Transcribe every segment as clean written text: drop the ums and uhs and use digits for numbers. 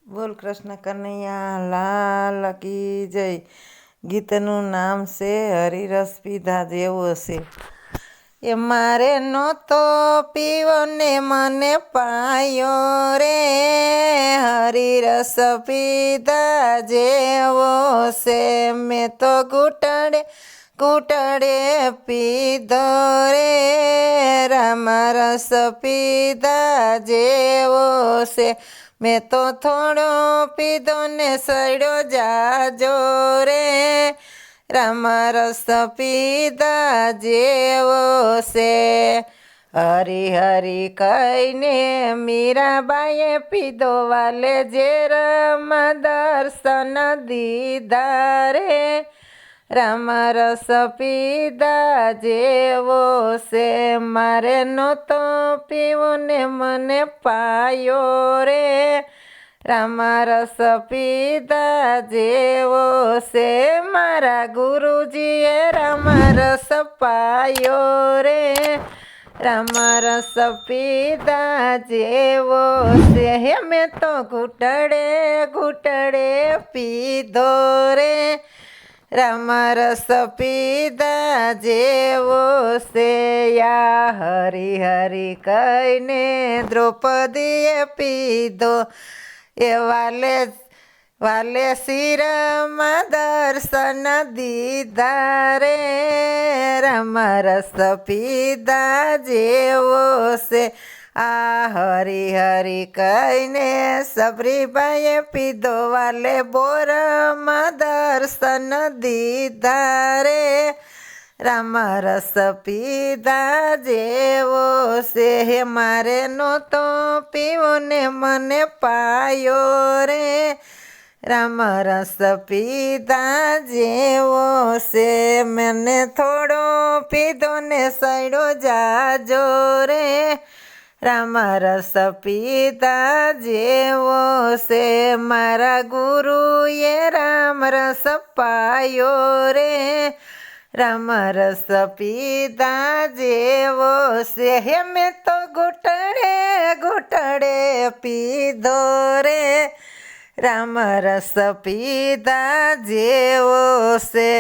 બોલ કૃષ્ણ કનૈયા લાલ કી જય. ગીતનું નામ છે હરિરસ પીધા જેવો છે. એ મારે નહોતો પીવો ને મને પાયો રે, હરિરસ પીધા જેવો છે. મેં તો ઘૂંટડે ઘૂંટડે પીધો રે, રામા રસ પીધા જેવો છે. મેં તો થોડો પીધો ને સડ્યો જાજો રે, રામા રસ પીધા જેવો છે. હરી હરી કહીને મીરાબાઈએ પીધો વાલે ઝેરમાં દર્શન દીધા રે, રામા રસ પીધા જેવો છે. મારે નહોતો પીવો ને મને પાયો રે, રામા રસ પીધા જેવો છે. મારા ગુરુજીએ રામા રસ પાયો રે, રામા રસ પીધા જેવો છે. હે મેં તો ઘૂંટડે ઘૂંટડે પીધો રે, રામા રસ પીધા જેવો છે. યા હરી હરી કહીને દ્રૌપદીએ પીધો, એ વાલે શિરમાં દર્શન દીધા રે, રામા રસ પીધા જેવો છે. આ હરી હરી કહીને સબરીબાઈએ પીધો, વાલે બોરમાં દર્શન દીધા રે, રામા રસ પીધા જેવો છે. હે મારે નહોતો પીવો ને મને પાયો રે, રામા રસ પીધા જેવો છે. મને થોડો પીધો ને સડ્યો જાજો રે, રામા રસ પીધા જેવો છે. મારા ગુરુએ રામ રસ પાયો રે, રામા રસ પીધા જેવો છે. હે મેં તો ઘૂંટડે ઘૂંટડે પીધો રે, રામા રસ પીધા જેવો છે.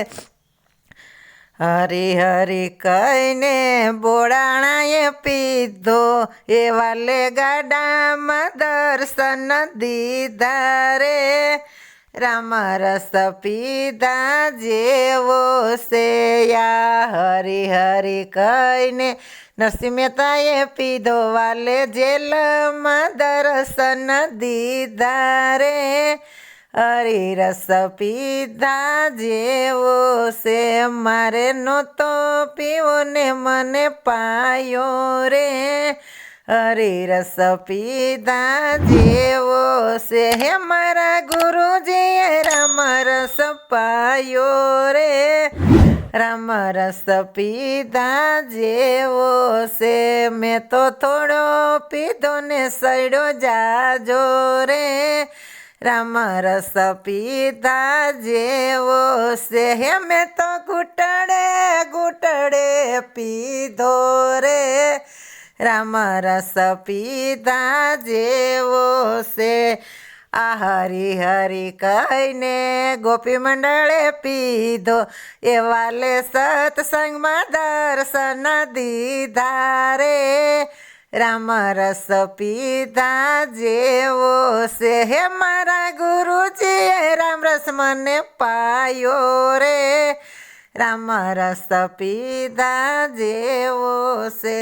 હરી હરી કહીને બોડાણાએ પીધો, એ વાલે ગાડામાં દર્શન દીધા રે, રામા રસ પીધા જેવો છે. યા હરી હરી કહીને નરસિંહ મહેતાએ પીધો, વાલે જેલમાં દર્શન દીધા રે, હરિરસ પીધા જેવો છે. મારે નહોતો પીવો ને મને પાયો રે, હરિરસ પીધા જેવો છે. હે મારા ગુરુજીએ રામા રસ પાયો રે, રામા રસ પીધા જેવો છે. મેં તો થોડો પીધો ને સડ્યો જાજો રે, રામા રસ પીધા જેવો છે. હે મેં તો ઘૂંટડે ઘૂંટડે પીધો રે, રામા રસ પીધા જેવો છે. આ હરી હરી કહીને ગોપી મંડળે પીધો, એ વાલે સત્સંગમાં દર્શન દીધા રે, રામા રસ પીધા જેવો છે. હે મારા ગુરુજીએ રામ રસ મને પાયો રે, રામા રસ પીધા જેવો છે.